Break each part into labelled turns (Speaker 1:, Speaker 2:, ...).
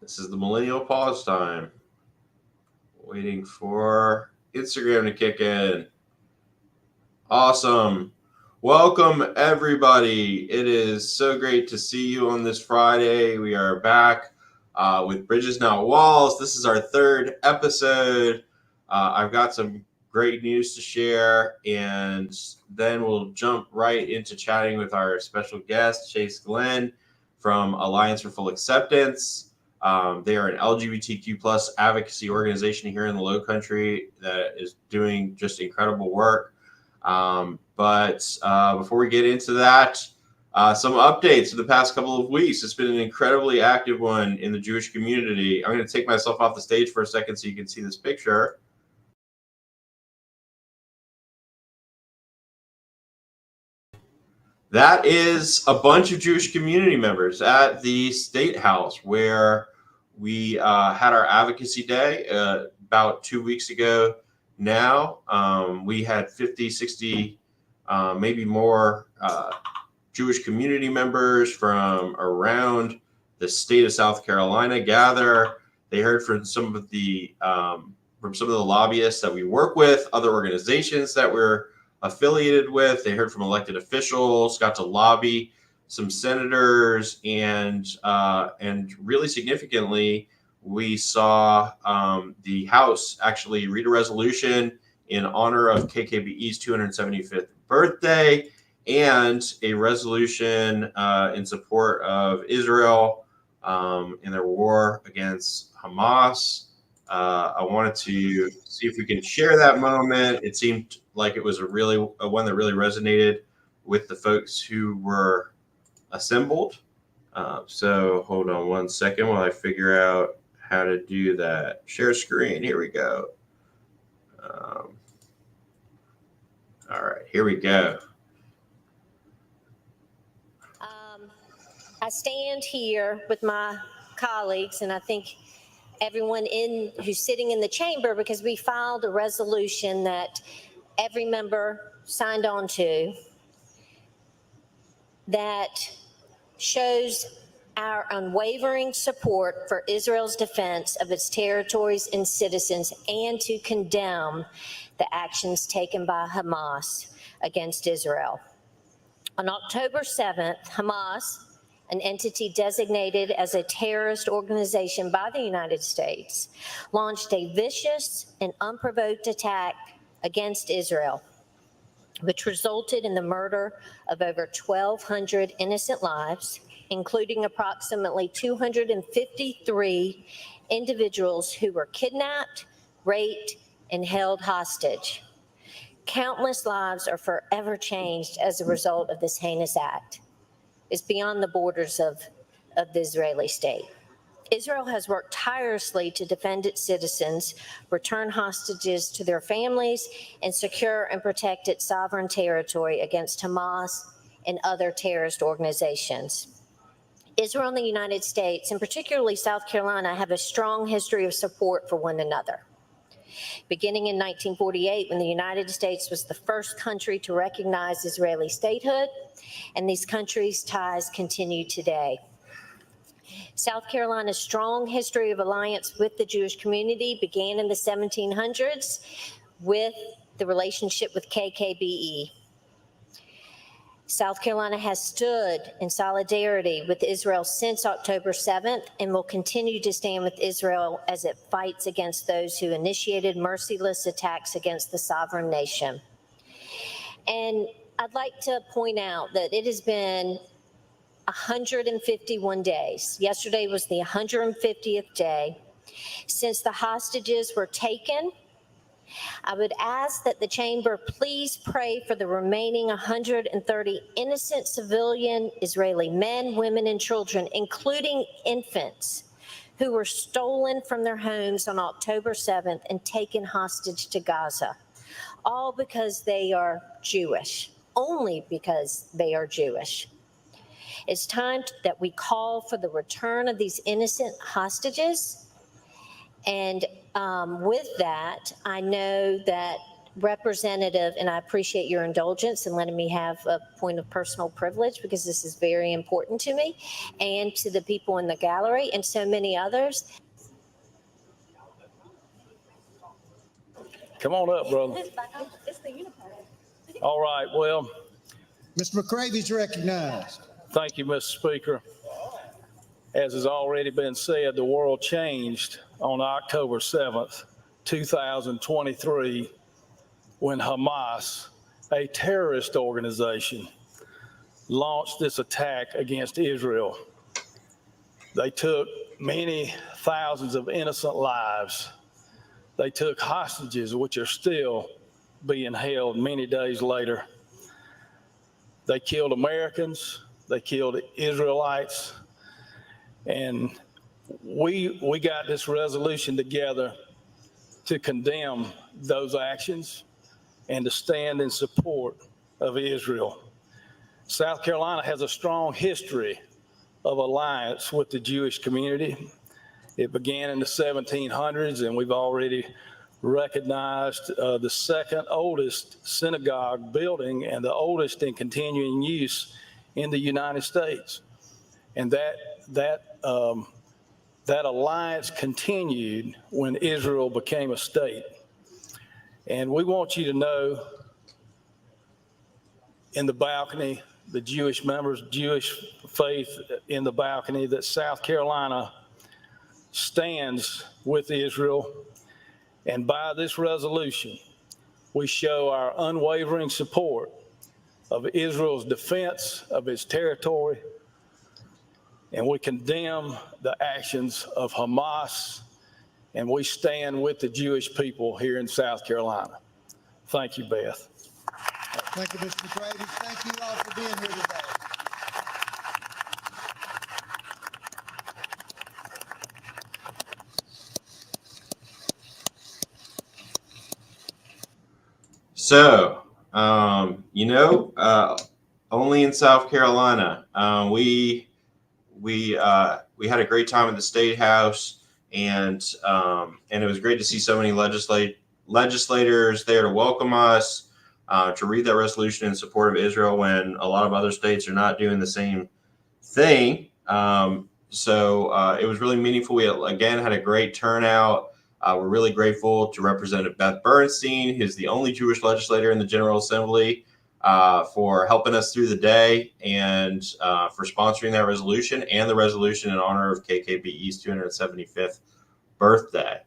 Speaker 1: This is the millennial pause time. Waiting for Instagram to kick in. Awesome. Welcome, everybody. It is so great to see you on this Friday. We are back with Bridges Not Walls. This is our third episode. I've got some great news to share, and then we'll jump right into chatting with our special guest, Chase Glenn from Alliance for Full Acceptance. They are an LGBTQ plus advocacy organization here in the Low Country that is doing just incredible work. But before we get into that, some updates in the past couple of weeks. It's been an incredibly active one in the Jewish community. I'm going to take myself off the stage for a second so you can see this picture. That is a bunch of Jewish community members at the State House where we had our advocacy day about 2 weeks ago now. We had 50, 60, maybe more Jewish community members from around the state of South Carolina gather. They heard from some of the lobbyists that we work with, other organizations that we're affiliated with. They heard from elected officials, got to lobby some senators, and really significantly, we saw the House actually read a resolution in honor of KKBE's 275th birthday and a resolution in support of Israel in their war against Hamas. I wanted to see if we can share that moment. It seemed like it was a one that really resonated with the folks who were assembled. So hold on one second while I figure out how to do that. Share screen. Here we go. All right, here we go.
Speaker 2: I stand here with my colleagues, and I think everyone who's sitting in the chamber, because we filed a resolution that every member signed on to that shows our unwavering support for Israel's defense of its territories and citizens, and to condemn the actions taken by Hamas against Israel. On October 7th, Hamas, an entity designated as a terrorist organization by the United States, launched a vicious and unprovoked attack against Israel, which resulted in the murder of over 1,200 innocent lives, including approximately 253 individuals who were kidnapped, raped, and held hostage. Countless lives are forever changed as a result of this heinous act. It's beyond the borders of the Israeli state. Israel has worked tirelessly to defend its citizens, return hostages to their families, and secure and protect its sovereign territory against Hamas and other terrorist organizations. Israel and the United States, and particularly South Carolina, have a strong history of support for one another. Beginning in 1948, when the United States was the first country to recognize Israeli statehood, and these countries' ties continue today. South Carolina's strong history of alliance with the Jewish community began in the 1700s with the relationship with KKBE. South Carolina has stood in solidarity with Israel since October 7th and will continue to stand with Israel as it fights against those who initiated merciless attacks against the sovereign nation. And I'd like to point out that it has been 151 days. Yesterday was the 150th day since the hostages were taken. I would ask that the chamber please pray for the remaining 130 innocent civilian Israeli men, women, and children, including infants, who were stolen from their homes on October 7th and taken hostage to Gaza, all because they are Jewish, only because they are Jewish. It's time that we call for the return of these innocent hostages. And with that, I know that Representative, and I appreciate your indulgence and letting me have a point of personal privilege because this is very important to me and to the people in the gallery and so many others.
Speaker 3: Come on up, brother. All right, well,
Speaker 4: Mr. McCravy's recognized.
Speaker 3: thank you, Mr. Speaker. As has already been said, the world changed on October 7th, 2023, when Hamas, a terrorist organization, launched this attack against Israel. They took many thousands of innocent lives. They took hostages, which are still being held many days later. They killed Americans, they killed Israelites, and we got this resolution together to condemn those actions and to stand in support of Israel. South Carolina has a strong history of alliance with the Jewish community. It began in the 1700s, and we've already recognized the second oldest synagogue building and the oldest in continuing use in the United States. And that alliance continued when Israel became a state. And we want you to know in the balcony, the Jewish members, Jewish faith in the balcony, that South Carolina stands with Israel. And by this resolution, we show our unwavering support of Israel's defense of its territory, and we condemn the actions of Hamas, and we stand with the Jewish people here in South Carolina. Thank you, Beth.
Speaker 4: Thank you, Mr. McCravy. Thank you all for being here today.
Speaker 1: So, only in South Carolina, we had a great time at the State House, and it was great to see so many legislators there to welcome us, to read that resolution in support of Israel when a lot of other states are not doing the same thing. So it was really meaningful. We again had a great turnout. We're really grateful to Representative Beth Bernstein, who's the only Jewish legislator in the General Assembly, for helping us through the day and for sponsoring that resolution and the resolution in honor of KKBE's 275th birthday.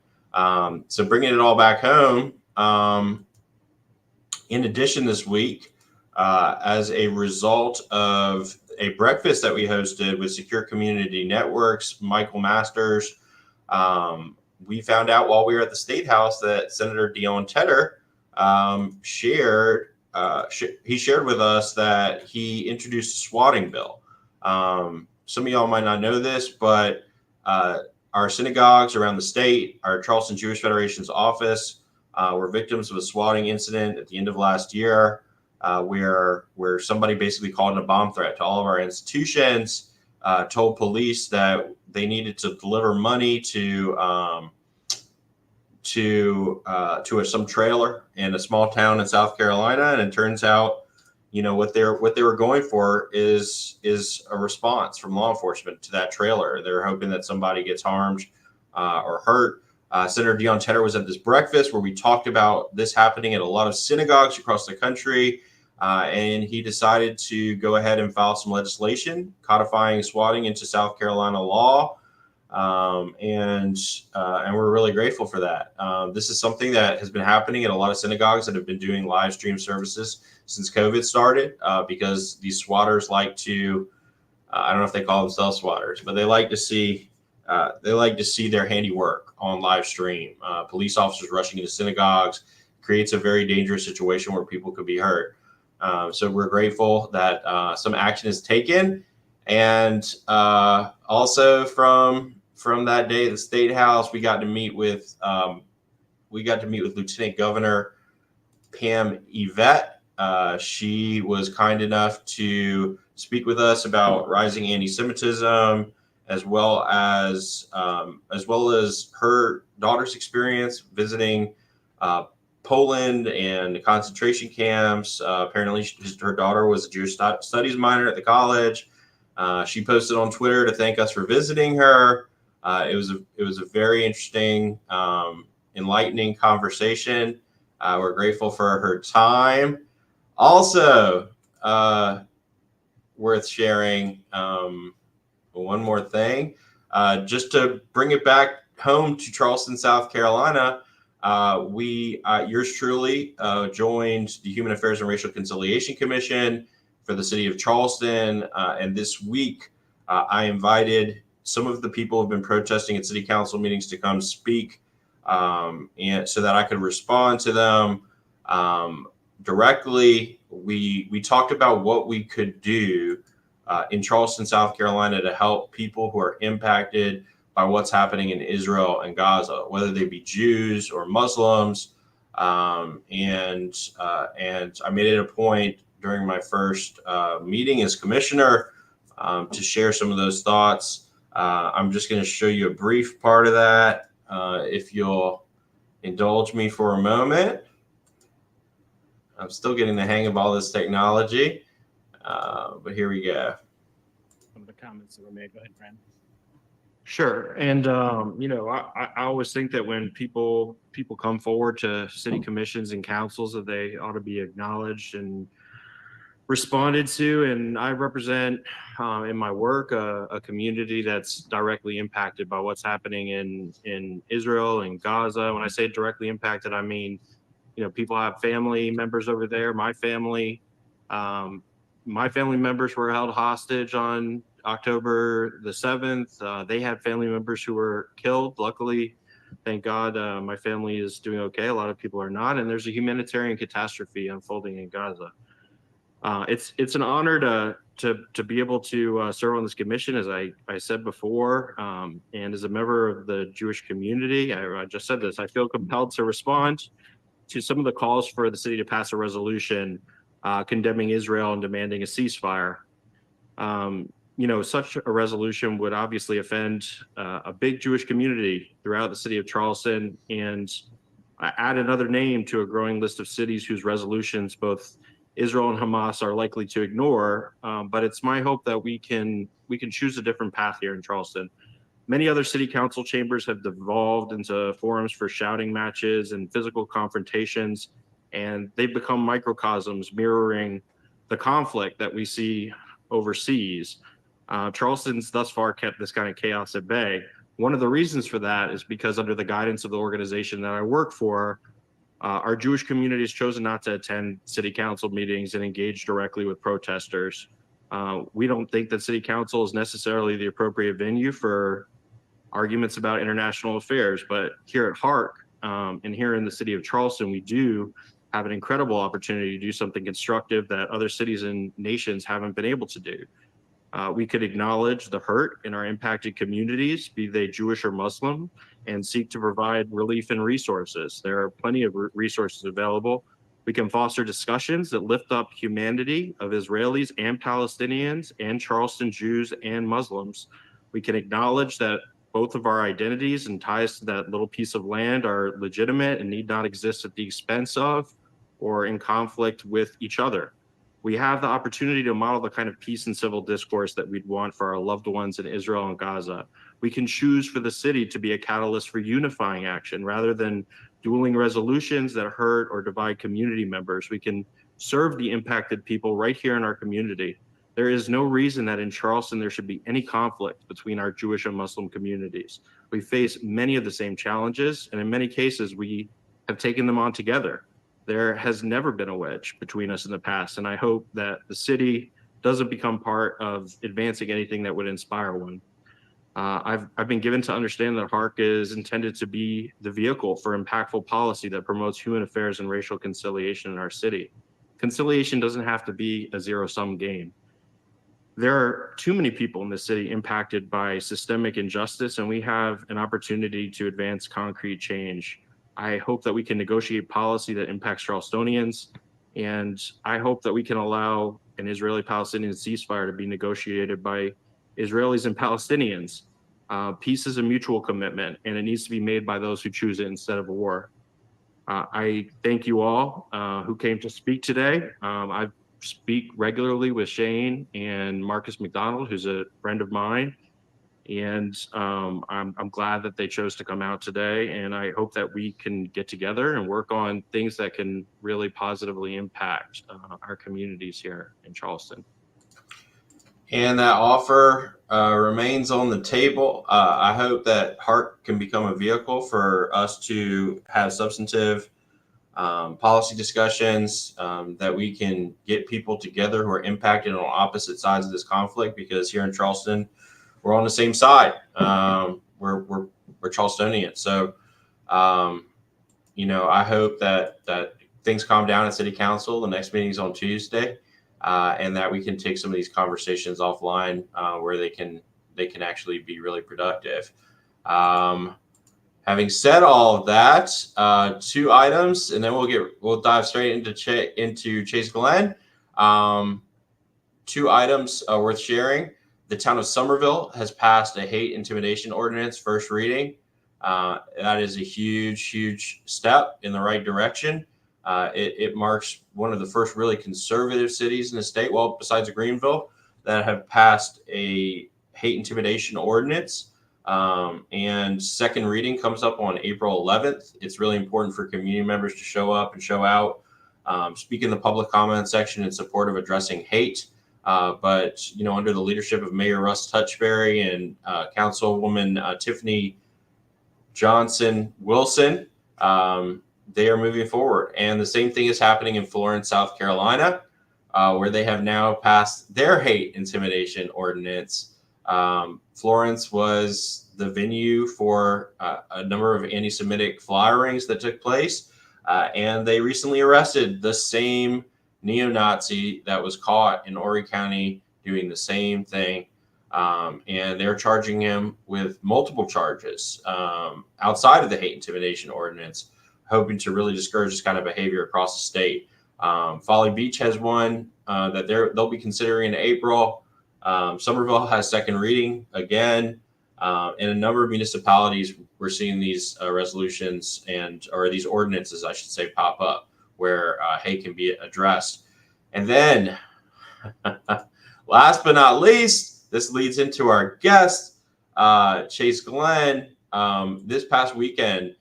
Speaker 1: So bringing it all back home, in addition this week, as a result of a breakfast that we hosted with Secure Community Networks, Michael Masters, we found out while we were at the State House that Senator Dion Tedder shared with us that he introduced a swatting bill. Some of y'all might not know this, but our synagogues around the state, our Charleston Jewish Federation's office, were victims of a swatting incident at the end of last year, where somebody basically called in a bomb threat to all of our institutions, told police that they needed to deliver money to some trailer in a small town in South Carolina, and it turns out, what they were going for is a response from law enforcement to that trailer. They're hoping that somebody gets harmed or hurt. Senator Dion Tedder was at this breakfast where we talked about this happening at a lot of synagogues across the country, and he decided to go ahead and file some legislation codifying swatting into South Carolina law. And we're really grateful for that. This is something that has been happening at a lot of synagogues that have been doing live stream services since COVID started, because these swatters like to, I don't know if they call themselves swatters, but they like to see their handiwork on live stream. Police officers rushing into synagogues creates a very dangerous situation where people could be hurt. So we're grateful that some action is taken. And also from that day at the State House, we got to meet with Lieutenant Governor Pam Yvette. She was kind enough to speak with us about rising anti-Semitism, as well as her daughter's experience visiting Poland and concentration camps. Apparently, her daughter was a Jewish studies minor at the college. She posted on Twitter to thank us for visiting her. It was a very interesting, enlightening conversation. We're grateful for her time. Also, worth sharing, one more thing, just to bring it back home to Charleston, South Carolina. Yours truly, joined the Human Affairs and Racial Conciliation Commission for the city of Charleston. And this week, I invited some of the people who have been protesting at city council meetings to come speak, and so that I could respond to them directly. We talked about what we could do in Charleston, South Carolina, to help people who are impacted by what's happening in Israel and Gaza, whether they be Jews or Muslims. And I made it a point during my first meeting as commissioner to share some of those thoughts. I'm just going to show you a brief part of that, if you'll indulge me for a moment. I'm still getting the hang of all this technology, but here we go.
Speaker 5: Some of the comments that were made. Go ahead, Fran.
Speaker 6: Sure. And, I always think that when people come forward to city commissions and councils, that they ought to be acknowledged and responded to. And I represent in my work a community that's directly impacted by what's happening in Israel and Gaza. When I say directly impacted, I mean, people have family members over there. My family members were held hostage on October the 7th. They had family members who were killed. Luckily, thank God, my family is doing okay. A lot of people are not. And there's a humanitarian catastrophe unfolding in Gaza. It's an honor to be able to serve on this commission, as I said before, and as a member of the Jewish community. I just said this. I feel compelled to respond to some of the calls for the city to pass a resolution condemning Israel and demanding a ceasefire. Such a resolution would obviously offend a big Jewish community throughout the city of Charleston, and add another name to a growing list of cities whose resolutions both Israel and Hamas are likely to ignore. But it's my hope that we can choose a different path here in Charleston. Many other city council chambers have devolved into forums for shouting matches and physical confrontations, and they've become microcosms mirroring the conflict that we see overseas. Charleston's thus far kept this kind of chaos at bay. One of the reasons for that is because, under the guidance of the organization that I work for, our Jewish community has chosen not to attend city council meetings and engage directly with protesters. We don't think that city council is necessarily the appropriate venue for arguments about international affairs, but here at HARC and here in the city of Charleston, we do have an incredible opportunity to do something constructive that other cities and nations haven't been able to do. We could acknowledge the hurt in our impacted communities, be they Jewish or Muslim, and seek to provide relief and resources. There are plenty of resources available. We can foster discussions that lift up humanity of Israelis and Palestinians and Charleston Jews and Muslims. We can acknowledge that both of our identities and ties to that little piece of land are legitimate and need not exist at the expense of or in conflict with each other. We have the opportunity to model the kind of peace and civil discourse that we'd want for our loved ones in Israel and Gaza. We can choose for the city to be a catalyst for unifying action rather than dueling resolutions that hurt or divide community members. We can serve the impacted people right here in our community. There is no reason that in Charleston there should be any conflict between our Jewish and Muslim communities. We face many of the same challenges, and in many cases we have taken them on together. There has never been a wedge between us in the past, and I hope that the city doesn't become part of advancing anything that would inspire one. I've been given to understand that HARC is intended to be the vehicle for impactful policy that promotes human affairs and racial conciliation in our city. Conciliation doesn't have to be a zero-sum game. There are too many people in the city impacted by systemic injustice, and we have an opportunity to advance concrete change. I hope that we can negotiate policy that impacts Charlestonians, and I hope that we can allow an Israeli-Palestinian ceasefire to be negotiated by Israelis and Palestinians. Peace is a mutual commitment, and it needs to be made by those who choose it instead of a war. I thank you all who came to speak today. I speak regularly with Shane and Marcus McDonald, who's a friend of mine. And I'm glad that they chose to come out today. And I hope that we can get together and work on things that can really positively impact our communities here in Charleston.
Speaker 1: And that offer remains on the table. I hope that HART can become a vehicle for us to have substantive policy discussions, that we can get people together who are impacted on opposite sides of this conflict, because here in Charleston, we're on the same side. We're Charlestonians. So, I hope that things calm down at City Council. The next meeting is on Tuesday, and that we can take some of these conversations offline where they can actually be really productive. Having said all of that, 2 items, and then we'll dive straight into Chase Glen. 2 items worth sharing. The town of Somerville has passed a hate intimidation ordinance, first reading. That is a huge step in the right direction. It marks one of the first really conservative cities in the state, well, besides Greenville, that have passed a hate intimidation ordinance. And second reading comes up on April 11th. It's really important for community members to show up and show out, speak in the public comment section in support of addressing hate. But under the leadership of Mayor Russ Touchberry and Councilwoman Tiffany Johnson Wilson, they are moving forward. And the same thing is happening in Florence, South Carolina, where they have now passed their hate intimidation ordinance. Florence was the venue for a number of anti-Semitic firings that took place, and they recently arrested the same neo-Nazi that was caught in Horry County doing the same thing. And they're charging him with multiple charges outside of the hate intimidation ordinance, hoping to really discourage this kind of behavior across the state. Folly Beach has one that they'll be considering in April. Somerville has second reading again. In a number of municipalities, we're seeing these resolutions or these ordinances, I should say, pop up where hate can be addressed. And then, last but not least, this leads into our guest, Chase Glen. This past weekend,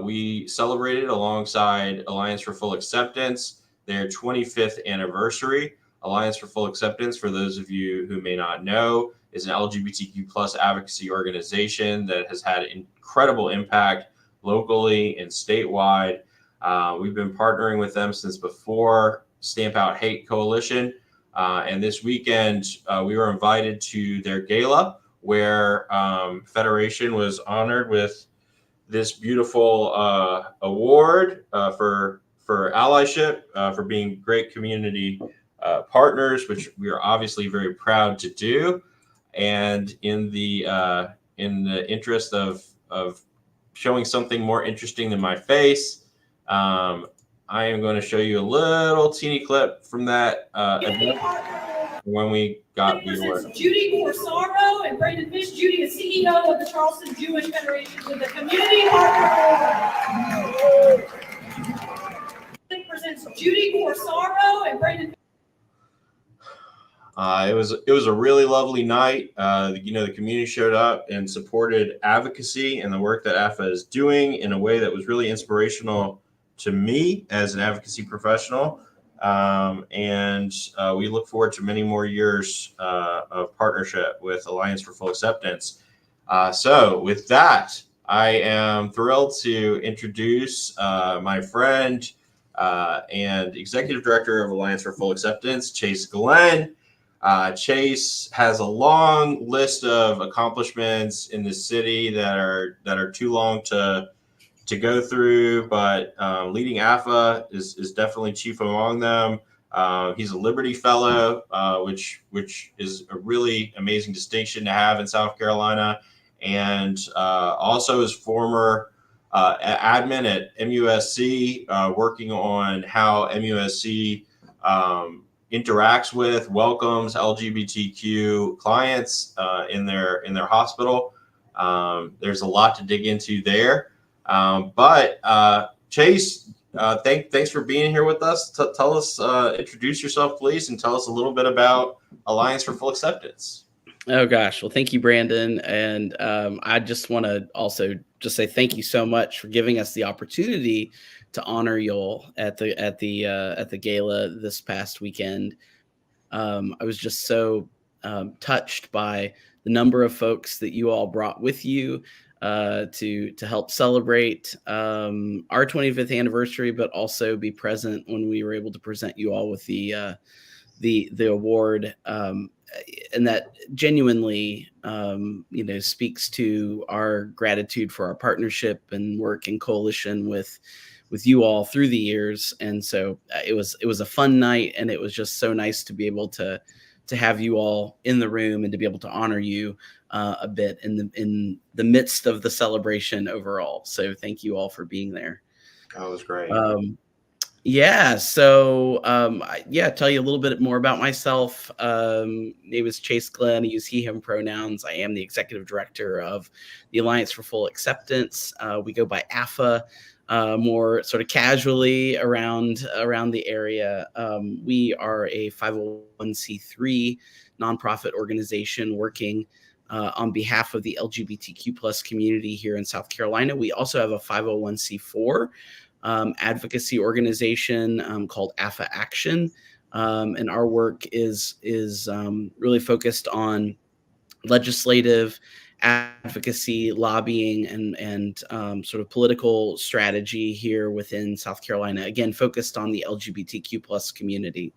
Speaker 1: we celebrated alongside Alliance for Full Acceptance their 25th anniversary. Alliance for Full Acceptance, for those of you who may not know, is an LGBTQ plus advocacy organization that has had incredible impact locally and statewide. We've been partnering with them since before Stamp Out Hate Coalition. And this weekend, we were invited to their gala where Federation was honored with this beautiful award for allyship, for being great community partners, which we are obviously very proud to do. And in the interest of showing something more interesting than my face, I am going to show you a little teeny clip from that event when we got viewers.
Speaker 7: Judy Corsaro and Brandon Fish. Judy is CEO of the Charleston Jewish Federation with the Community Partner Award. Presents Judy Corsaro and Brandon.
Speaker 1: It was a really lovely night. The community showed up and supported advocacy and the work that AFFA is doing in a way that was really inspirational to me as an advocacy professional. And we look forward to many more years of partnership with Alliance for Full Acceptance. So with that, I am thrilled to introduce my friend and Executive Director of Alliance for Full Acceptance, Chase Glen. Chase has a long list of accomplishments in the city that are too long to go through, but leading AFFA is definitely chief among them. He's a Liberty Fellow, which is a really amazing distinction to have in South Carolina, and also is former admin at MUSC, working on how MUSC interacts with, welcomes LGBTQ clients in their hospital. There's a lot to dig into there. But Chase, thanks for being here with us. Tell us, introduce yourself, please, and tell us a little bit about Alliance for Full Acceptance.
Speaker 8: Oh gosh, well, thank you, Brandon, and I just want to also just say thank you so much for giving us the opportunity to honor y'all at the gala this past weekend. I was just so touched by the number of folks that you all brought with you to help celebrate our 25th anniversary, but also be present when we were able to present you all with the award. And that genuinely, speaks to our gratitude for our partnership and work in coalition with you all through the years. And so it was a fun night, and it was just so nice to be able to have you all in the room and to be able to honor you a bit in the midst of the celebration overall. So thank you all for being there.
Speaker 1: That was great.
Speaker 8: Yeah. So, tell you a little bit more about myself. Name is Chase Glenn. I use he, him pronouns. I am the executive director of the Alliance for Full Acceptance. We go by AFFA, more sort of casually around the area. We are a 501c3 nonprofit organization working on behalf of the LGBTQ plus community here in South Carolina. We also have a 501c4 advocacy organization called AFFA Action. And our work is really focused on legislative advocacy, lobbying, and sort of political strategy here within South Carolina, again, focused on the LGBTQ plus community.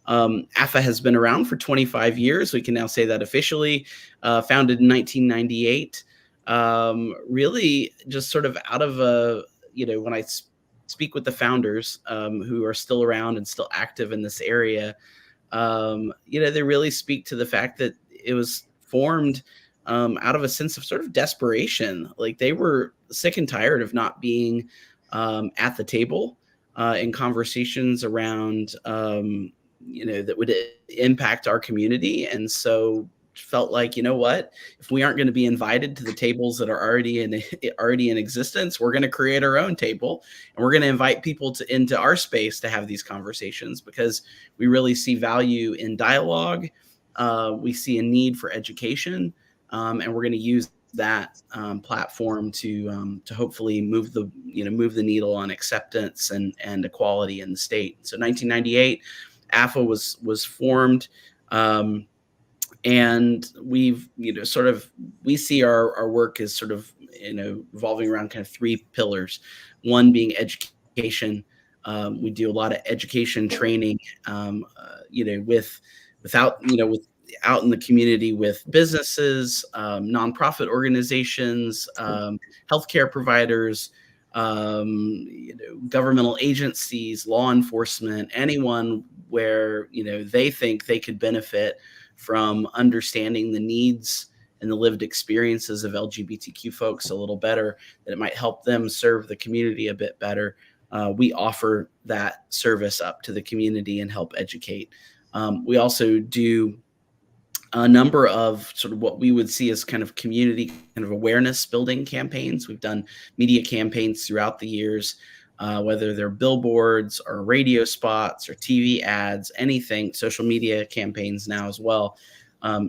Speaker 8: AFFA has been around for 25 years. We can now say that officially, founded in 1998. Really just sort of out of when I speak with the founders who are still around and still active in this area, they really speak to the fact that it was formed out of a sense of sort of desperation. Like they were sick and tired of not being at the table in conversations around, that would impact our community. And so felt like, you know what, if we aren't going to be invited to the tables that are already in existence, we're going to create our own table, and we're going to invite people into our space to have these conversations, because we really see value in dialogue. We see a need for education, and we're going to use that platform to hopefully move the needle on acceptance and equality in the state. So 1998, AFFA was formed. And we've, we see our work as sort of, revolving around kind of three pillars. One being education. We do a lot of education training, out in the community with businesses, nonprofit organizations, healthcare providers, governmental agencies, law enforcement, anyone where, they think they could benefit from understanding the needs and the lived experiences of LGBTQ folks a little better, that it might help them serve the community a bit better. We offer that service up to the community and help educate. We also do a number of sort of what we would see as kind of community kind of awareness building campaigns. We've done media campaigns throughout the years, whether they're billboards or radio spots or TV ads, anything, social media campaigns now as well,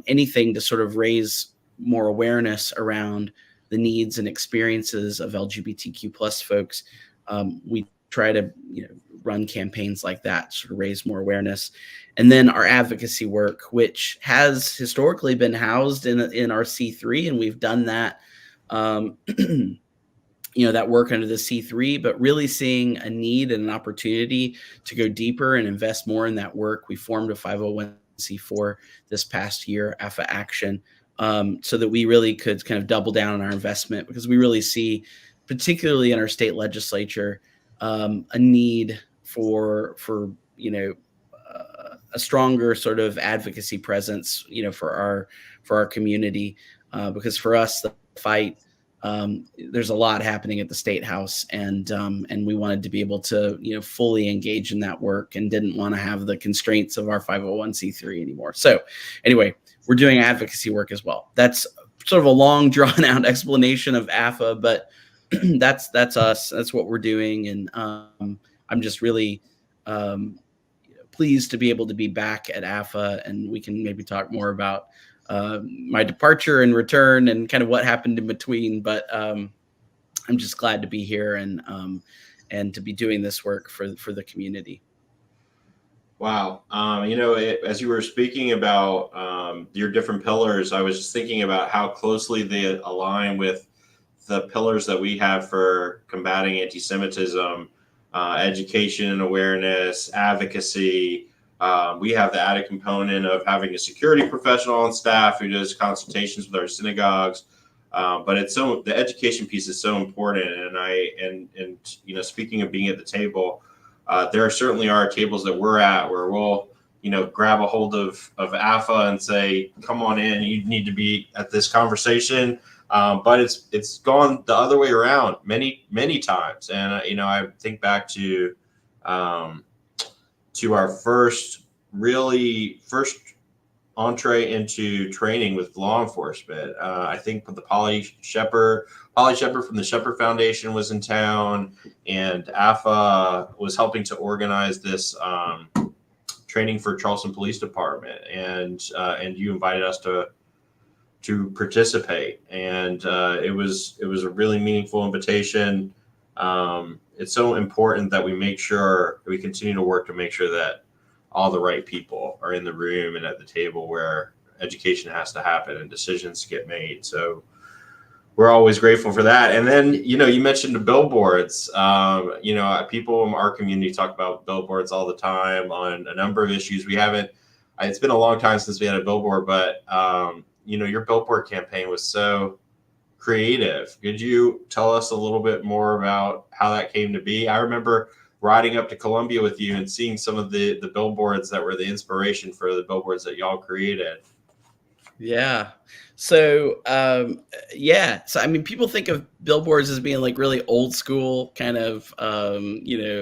Speaker 8: anything to sort of raise more awareness around the needs and experiences of LGBTQ plus folks. We try to run campaigns like that, sort of raise more awareness. And then our advocacy work, which has historically been housed in our C3, and we've done that that work under the C3, but really seeing a need and an opportunity to go deeper and invest more in that work. We formed a 501c4 this past year, AFFA Action, so that we really could kind of double down on our investment, because we really see, particularly in our state legislature, a need for a stronger sort of advocacy presence, for our community, because for us, the fight, there's a lot happening at the State House, and we wanted to be able to, fully engage in that work, and didn't want to have the constraints of our 501c3 anymore. So anyway, we're doing advocacy work as well. That's sort of a long drawn out explanation of AFFA, but that's us. That's what we're doing. And I'm just really pleased to be able to be back at AFFA, and we can maybe talk more about my departure and return and kind of what happened in between. But I'm just glad to be here and to be doing this work for the community.
Speaker 1: Wow. As you were speaking about your different pillars, I was just thinking about how closely they align with the pillars that we have for combating anti-Semitism, education and awareness, advocacy. We have the added component of having a security professional on staff who does consultations with our synagogues. But the education piece is so important. And speaking of being at the table, there certainly are tables that we're at where we'll, grab a hold of AFFA and say, come on in, you need to be at this conversation. But it's gone the other way around many, many times. And, I think back to our first entree into training with law enforcement. I think the Polly Shepard from the Shepherd Foundation was in town, and AFFA was helping to organize this training for Charleston Police Department, and you invited us to participate, and it was a really meaningful invitation. It's so important that we make sure we continue to work to make sure that all the right people are in the room and at the table where education has to happen and decisions get made. So we're always grateful for that. And then, you mentioned the billboards. People in our community talk about billboards all the time on a number of issues. It's been a long time since we had a billboard, but, your billboard campaign was so creative. Could you tell us a little bit more about how that came to be? I remember riding up to Columbia with you and seeing some of the billboards that were the inspiration for the billboards that y'all created.
Speaker 8: Yeah. So, So, people think of billboards as being like really old school kind of,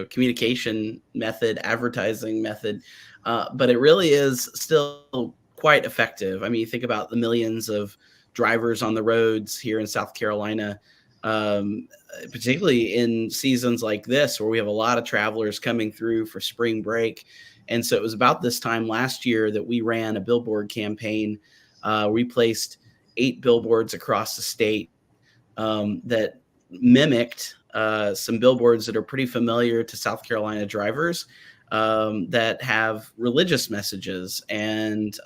Speaker 8: communication method, advertising method. But it really is still quite effective. You think about the millions of drivers on the roads here in South Carolina, particularly in seasons like this where we have a lot of travelers coming through for spring break. And so it was about this time last year that we ran a billboard campaign. We placed 8 billboards across the state that mimicked some billboards that are pretty familiar to South Carolina drivers that have religious messages. And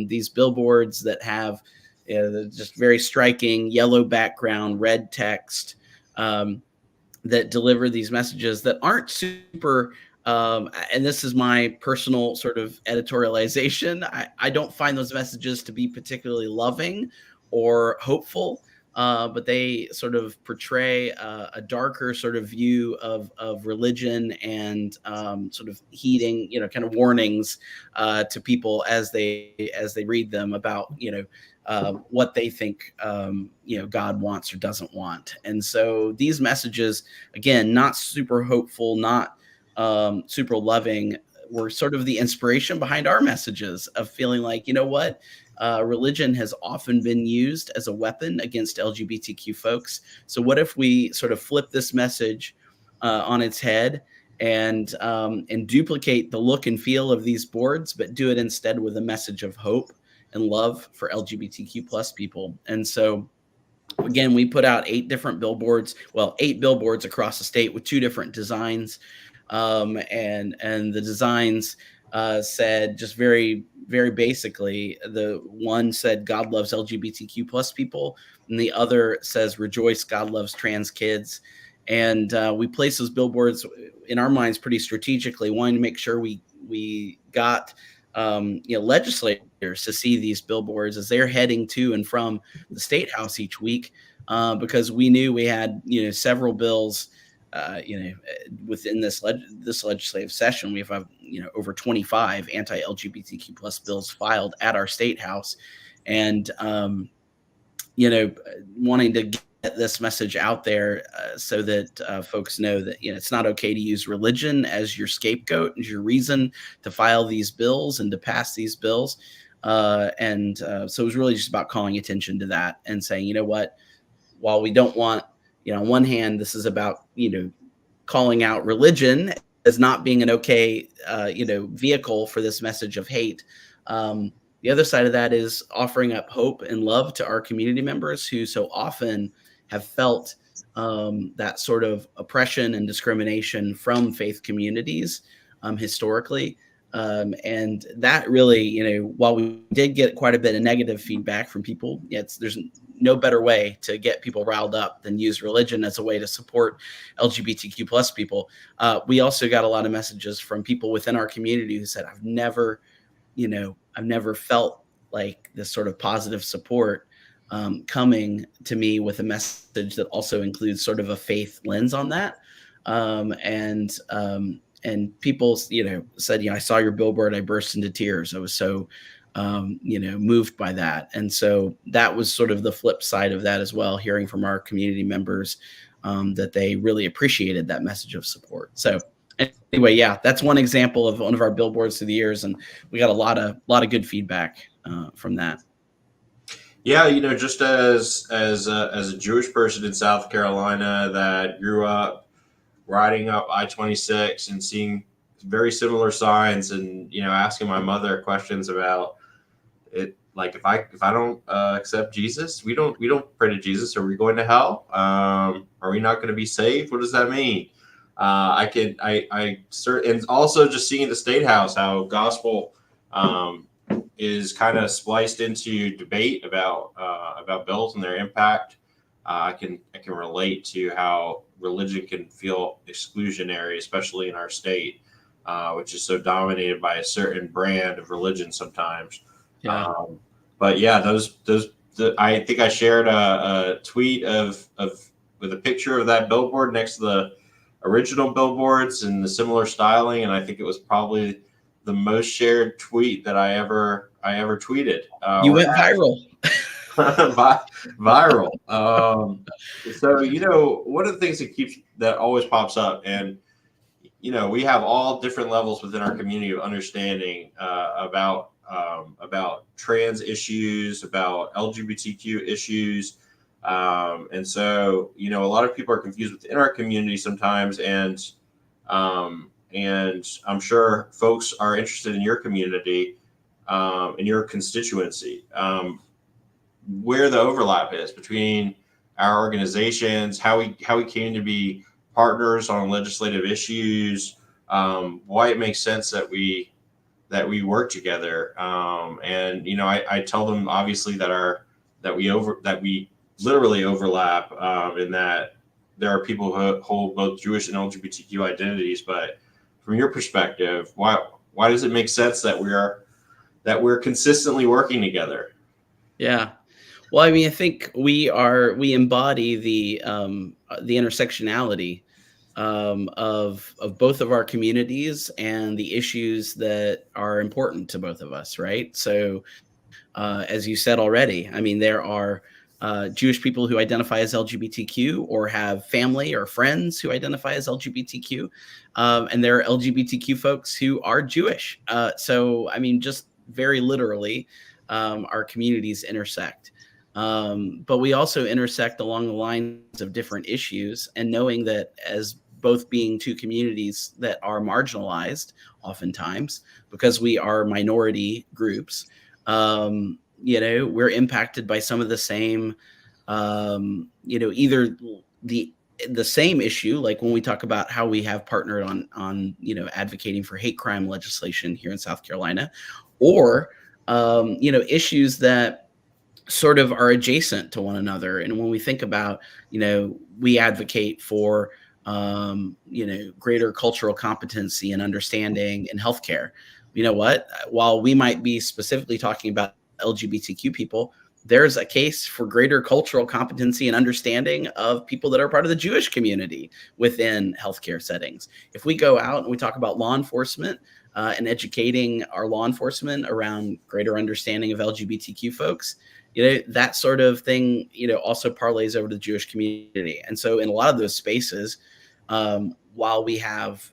Speaker 8: these billboards that have just very striking yellow background, red text that deliver these messages that aren't super, and this is my personal sort of editorialization, I don't find those messages to be particularly loving or hopeful, but they sort of portray a darker sort of view of religion and sort of heeding, kind of warnings to people as they read them about, what they think, God wants or doesn't want. And so these messages, again, not super hopeful, not super loving, were sort of the inspiration behind our messages of feeling like, religion has often been used as a weapon against LGBTQ folks. So what if we sort of flip this message on its head and duplicate the look and feel of these boards, but do it instead with a message of hope and love for LGBTQ plus people. And so again, we put out 8 billboards across the state with 2 different designs. And the designs said just very, very basically, the one said God loves LGBTQ plus people, and the other says rejoice, God loves trans kids. And we placed those billboards in our minds pretty strategically, wanting to make sure we got legislators to see these billboards as they're heading to and from the State House each week, because we knew we had several bills. Within this legislative session, we have over 25 anti-LGBTQ plus bills filed at our State House, and wanting to get this message out there so that folks know that it's not okay to use religion as your scapegoat, as your reason to file these bills and to pass these bills. So it was really just about calling attention to that and saying, while we don't want on one hand, this is about, calling out religion as not being an okay, vehicle for this message of hate. The other side of that is offering up hope and love to our community members who so often have felt that sort of oppression and discrimination from faith communities historically. And that really, while we did get quite a bit of negative feedback from people, there's no better way to get people riled up than use religion as a way to support LGBTQ plus people. We also got a lot of messages from people within our community who said, I've never felt like this sort of positive support coming to me with a message that also includes sort of a faith lens on that. And people, said, I saw your billboard, I burst into tears. I was so, moved by that. And so that was sort of the flip side of that as well, hearing from our community members that they really appreciated that message of support. So anyway, yeah, that's one example of one of our billboards through the years. And we got a lot of good feedback from that.
Speaker 1: Yeah, just as a Jewish person in South Carolina that grew up riding up I-26 and seeing very similar signs, and asking my mother questions about it, like if I don't accept Jesus, we don't pray to Jesus. Are we going to hell? Are we not going to be saved? What does that mean? And also just seeing the State House, how gospel is kind of spliced into debate about bills and their impact. I can relate to how religion can feel exclusionary, especially in our state, which is so dominated by a certain brand of religion sometimes.
Speaker 8: Yeah.
Speaker 1: But yeah, I think I shared a tweet with a picture of that billboard next to the original billboards and the similar styling, and I think it was probably the most shared tweet that I ever tweeted.
Speaker 8: You went viral.
Speaker 1: Viral. So one of the things that always pops up, and we have all different levels within our community of understanding about trans issues, about LGBTQ issues, and so a lot of people are confused within our community sometimes, and I'm sure folks are interested in your community, in your constituency, where the overlap is between our organizations, how we came to be partners on legislative issues, why it makes sense that we work together, and I tell them obviously that we literally overlap, in that there are people who hold both Jewish and LGBTQ identities, but from your perspective, why does it make sense that we're consistently working together?
Speaker 8: Yeah. Well, I mean, I think we embody the intersectionality of both of our communities and the issues that are important to both of us, right? So, as you said already, I mean, there are Jewish people who identify as LGBTQ or have family or friends who identify as LGBTQ, and there are LGBTQ folks who are Jewish. So, I mean, just very literally, our communities intersect. But we also intersect along the lines of different issues, and knowing that as both being two communities that are marginalized oftentimes because we are minority groups, we're impacted by some of the same, either the same issue, like when we talk about how we have partnered on advocating for hate crime legislation here in South Carolina, or issues that sort of are adjacent to one another. And when we think about, we advocate for, greater cultural competency and understanding in healthcare. You know what? While we might be specifically talking about LGBTQ people, there's a case for greater cultural competency and understanding of people that are part of the Jewish community within healthcare settings. If we go out and we talk about law enforcement, and educating our law enforcement around greater understanding of LGBTQ folks, that sort of thing, also parlays over to the Jewish community. And so in a lot of those spaces, while we have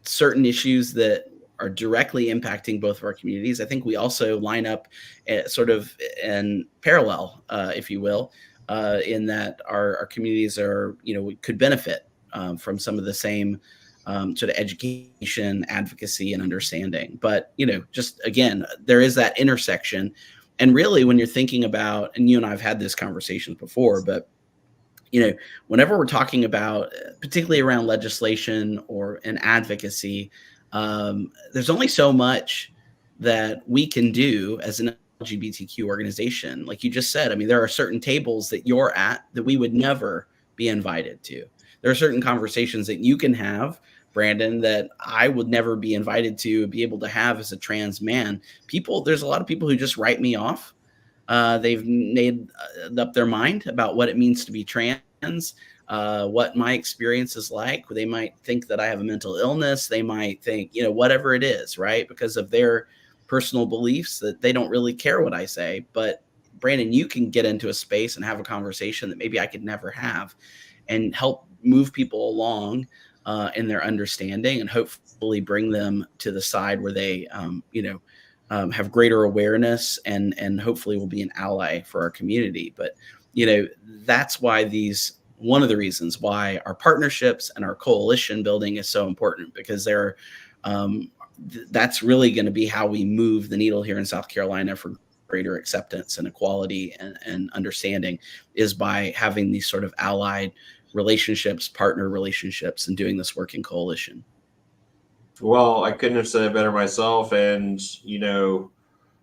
Speaker 8: certain issues that are directly impacting both of our communities, I think we also line up sort of in parallel, if you will, in that our communities are, could benefit from some of the same sort of education, advocacy, and understanding. But, just again, there is that intersection. And really, when you're thinking about, and you and I have had this conversation before, but whenever we're talking about, particularly around legislation or an advocacy, there's only so much that we can do as an LGBTQ organization. Like you just said, I mean, there are certain tables that you're at that we would never be invited to. There are certain conversations that you can have, Brandon, that I would never be invited to be able to have as a trans man. There's a lot of people who just write me off. They've made up their mind about what it means to be trans, what my experience is like. They might think that I have a mental illness. They might think, whatever it is, right? Because of their personal beliefs, that they don't really care what I say. But Brandon, you can get into a space and have a conversation that maybe I could never have, and help move people along in their understanding, and hopefully bring them to the side where they, have greater awareness, and hopefully will be an ally for our community. But, that's why one of the reasons why our partnerships and our coalition building is so important, because that's really going to be how we move the needle here in South Carolina for greater acceptance and equality and understanding, is by having these sort of allied relationships, partner relationships, and doing this work in coalition.
Speaker 1: Well, I couldn't have said it better myself. And,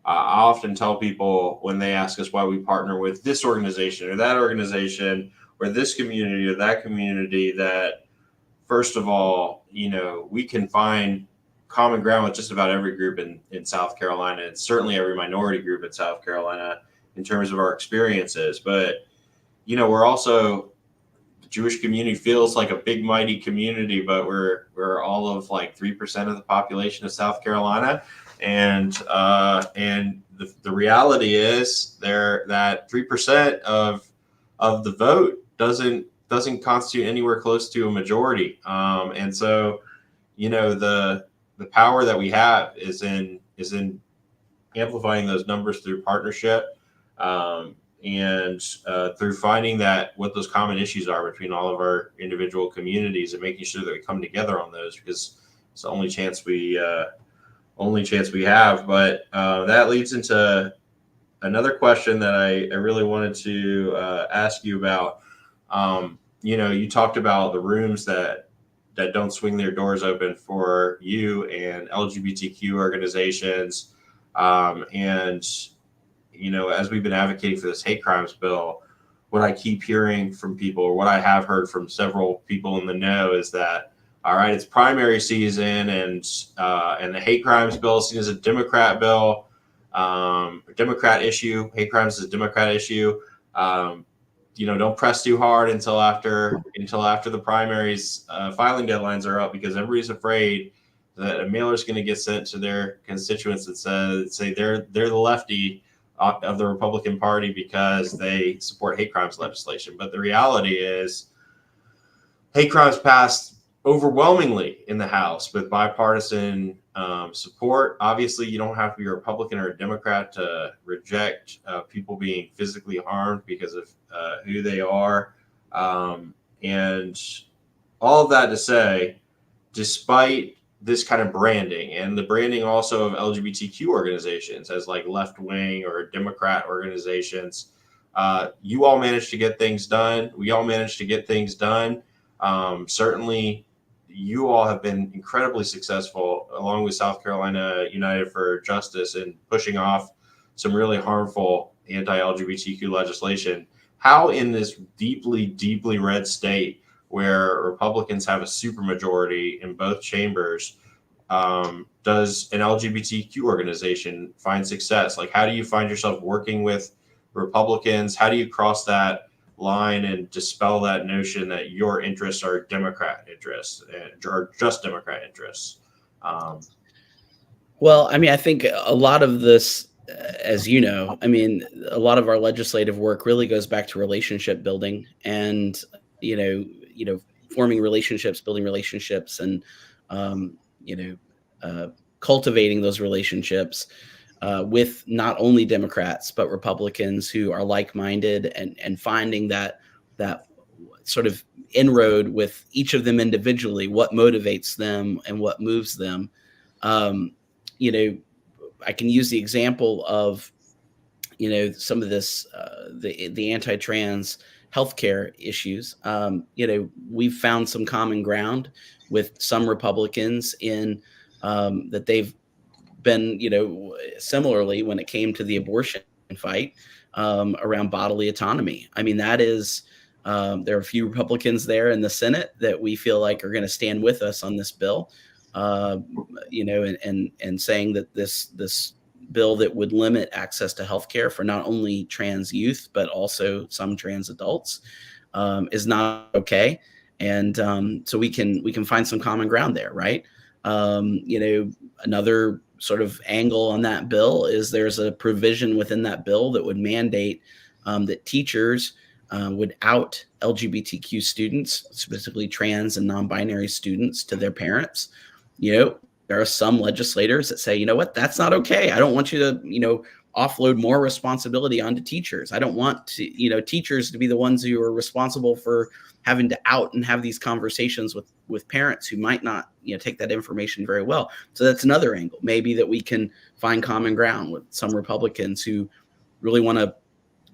Speaker 1: I often tell people when they ask us why we partner with this organization or that organization or this community or that community, that first of all, we can find common ground with just about every group in South Carolina, and certainly every minority group in South Carolina in terms of our experiences. But, we're also, the Jewish community feels like a big, mighty community, but we're all of like 3% of the population of South Carolina. And the reality is that 3% of the vote doesn't constitute anywhere close to a majority. And so, the power that we have is in amplifying those numbers through partnership, and through finding what those common issues are between all of our individual communities, and making sure that we come together on those, because it's the only chance we have. But that leads into another question that I really wanted to ask you about. You talked about the rooms that don't swing their doors open for you and LGBTQ organizations. And, as we've been advocating for this hate crimes bill, what I keep hearing from people, or what I have heard from several people in the know, is that, all right, it's primary season, and the hate crimes bill is seen as a Democrat bill, Democrat issue. Hate crimes is a Democrat issue. Don't press too hard until after the primaries filing deadlines are up, because everybody's afraid that a mailer is going to get sent to their constituents that say they're the lefty of the Republican Party because they support hate crimes legislation. But the reality is, hate crimes passed overwhelmingly in the House with bipartisan support. Obviously, you don't have to be a Republican or a Democrat to reject people being physically harmed because of who they are. And all of that to say, despite this kind of branding, and the branding also of LGBTQ organizations as like left-wing or Democrat organizations, you all managed to get things done. We all managed to get things done. Certainly, you all have been incredibly successful, along with South Carolina United for Justice, in pushing off some really harmful anti-LGBTQ legislation. How, in this deeply, deeply red state where Republicans have a supermajority in both chambers, does an LGBTQ organization find success? Like, how do you find yourself working with Republicans? How do you cross that line and dispel that notion that your interests are Democrat interests, or just Democrat interests?
Speaker 8: Well, I mean, I think a lot of this, as you know, I mean, a lot of our legislative work really goes back to relationship building, and forming relationships, building relationships, and cultivating those relationships. with not only Democrats but Republicans who are like-minded, and finding that sort of inroad with each of them individually, what motivates them and what moves them. You know, I can use the example of, you know, some of this, the anti-trans healthcare issues. You know, we've found some common ground with some Republicans in that they've been, you know, similarly when it came to the abortion fight around bodily autonomy. I mean, that is, there are a few Republicans there in the Senate that we feel like are going to stand with us on this bill, you know, and saying that this bill that would limit access to healthcare for not only trans youth but also some trans adults is not okay. And so we can find some common ground there, right? You know, another sort of angle on that bill is there's a provision within that bill that would mandate that teachers would out LGBTQ students, specifically trans and non-binary students, to their parents. You know, there are some legislators that say, you know what, that's not okay. I don't want you to, you know, offload more responsibility onto teachers. I don't want to, you know, teachers to be the ones who are responsible for having to out and have these conversations with parents who might not, you know, take that information very well. So that's another angle, maybe, that we can find common ground with some Republicans who really want to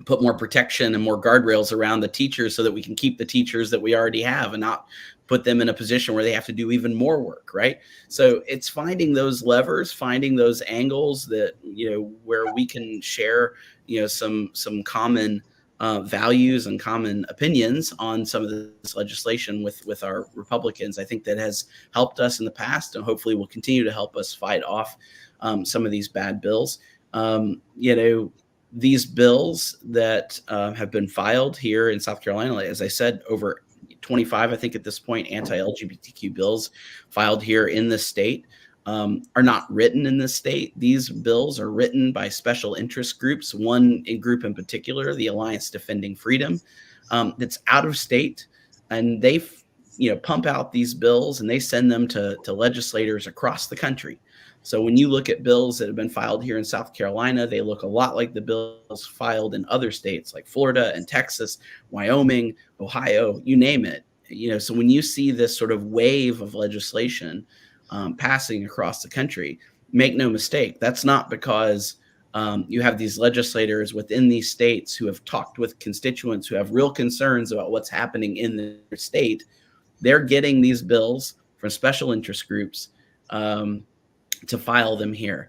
Speaker 8: put more protection and more guardrails around the teachers so that we can keep the teachers that we already have and not put them in a position where they have to do even more work, right? So it's finding those levers, finding those angles that, you know, where we can share, you know, some common values and common opinions on some of this legislation with our Republicans. I think that has helped us in the past and hopefully will continue to help us fight off some of these bad bills. You know, these bills that have been filed here in South Carolina, as I said, over 25, I think at this point, anti-LGBTQ bills filed here in the state are not written in the state. These bills are written by special interest groups, one group in particular, the Alliance Defending Freedom, that's out of state. And they, you know, pump out these bills and they send them to legislators across the country. So when you look at bills that have been filed here in South Carolina, they look a lot like the bills filed in other states like Florida and Texas, Wyoming, Ohio, you name it. You know, so when you see this sort of wave of legislation passing across the country, make no mistake, that's not because you have these legislators within these states who have talked with constituents who have real concerns about what's happening in their state. They're getting these bills from special interest groups to file them here.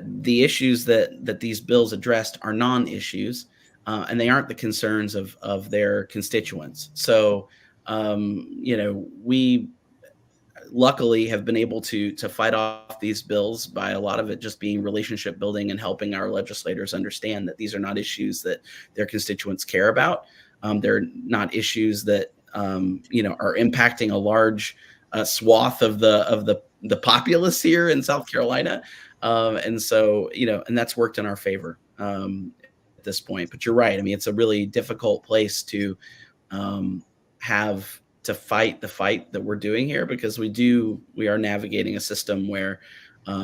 Speaker 8: The issues that these bills addressed are non-issues, and they aren't the concerns of their constituents. So, you know, we luckily have been able to fight off these bills by a lot of it just being relationship building and helping our legislators understand that these are not issues that their constituents care about. They're not issues that you know, are impacting a large swath of the populace here in South Carolina. And so, you know, and that's worked in our favor at this point. But you're right. I mean, it's a really difficult place to have to fight the fight that we're doing here, because we are navigating a system where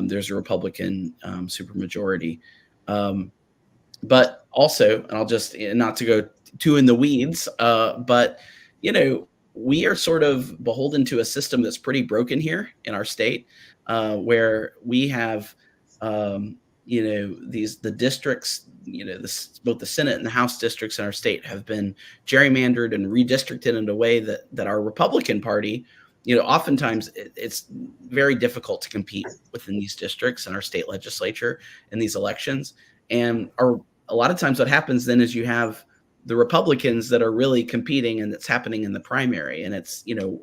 Speaker 8: there's a Republican supermajority. But also, and I'll just, not to go too in the weeds, but, you know, we are sort of beholden to a system that's pretty broken here in our state, where we have, you know, the districts, you know, both the Senate and the House districts in our state have been gerrymandered and redistricted in a way that our Republican Party, you know, oftentimes it's very difficult to compete within these districts in our state legislature in these elections. And a lot of times what happens then is you have the Republicans that are really competing, and that's happening in the primary. And it's, you know,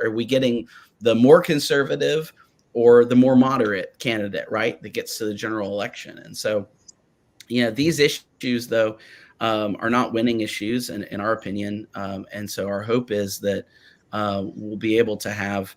Speaker 8: are we getting the more conservative or the more moderate candidate, right, that gets to the general election? And so, you know, these issues, though, are not winning issues in our opinion. And so our hope is that we'll be able to have,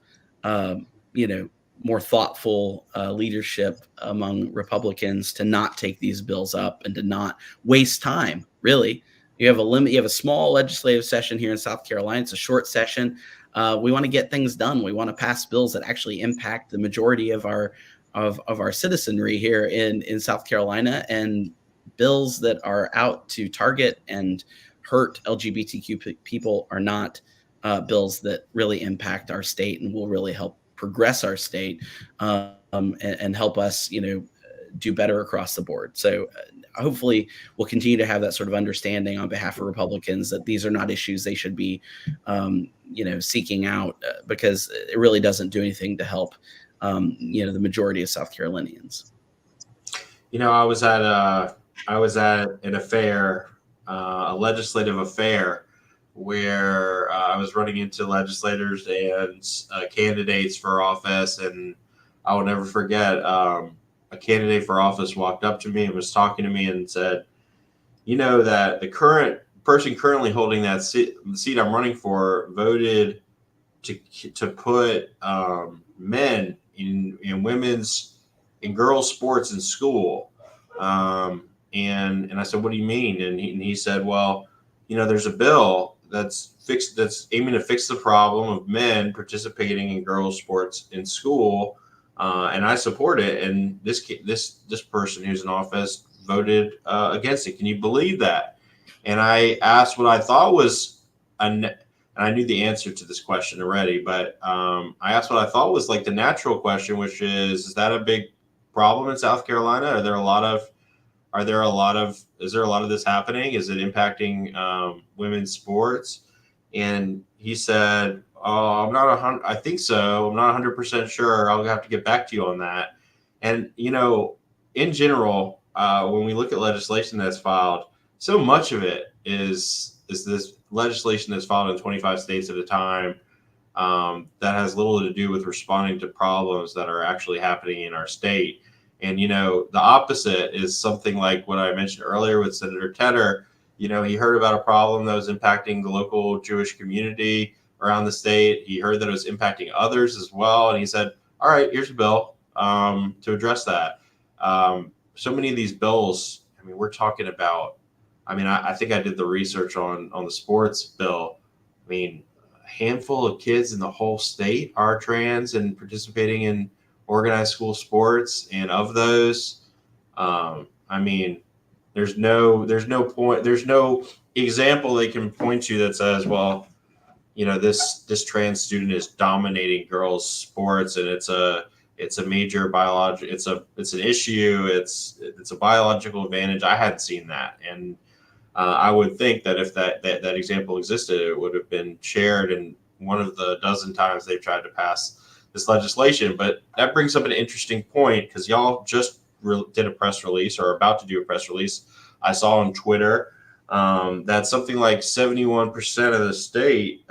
Speaker 8: you know, more thoughtful leadership among Republicans to not take these bills up and to not waste time, really. You have a small legislative session here in South Carolina. It's a short session. We want to get things done. We want to pass bills that actually impact the majority of our of our citizenry here in South Carolina, and bills that are out to target and hurt LGBTQ people are not bills that really impact our state and will really help progress our state, and help us, do better across the board. So hopefully we'll continue to have that sort of understanding on behalf of Republicans that these are not issues they should be, seeking out, because it really doesn't do anything to help, the majority of South Carolinians.
Speaker 1: I was at an affair, a legislative affair, where I was running into legislators and candidates for office, and I will never forget. A candidate for office walked up to me and was talking to me and said, that the current person currently holding that seat, the seat I'm running for, voted to put men in women's and girls' sports in school. And I said, what do you mean? And he said, well, there's a bill that's aiming to fix the problem of men participating in girls' sports in school. And I support it. And this person who's in office voted against it. Can you believe that? And I asked what I thought was, and I knew the answer to this question already, but I asked what I thought was like the natural question, which is that a big problem in South Carolina? Is there a lot of this happening? Is it impacting women's sports? And he said, "Oh, I'm not 100. I think so. I'm not 100% sure. I'll have to get back to you on that." And in general, when we look at legislation that's filed, so much of it is this legislation that's filed in 25 states at a time, that has little to do with responding to problems that are actually happening in our state. And the opposite is something like what I mentioned earlier with Senator Tedder. He heard about a problem that was impacting the local Jewish community around the state. He heard that it was impacting others as well. And he said, all right, here's a bill to address that. So many of these bills, we're talking about, I think I did the research on the sports bill. A handful of kids in the whole state are trans and participating in organized school sports. And of those, there's no example they can point to that says, well, this trans student is dominating girls' sports, and it's a major biological, it's an issue, it's a biological advantage. I hadn't seen that, and I would think that if that example existed, it would have been shared in one of the dozen times they've tried to pass this legislation. But that brings up an interesting point, because y'all just did a press release, or about to do a press release. I saw on Twitter that something like 71% of the state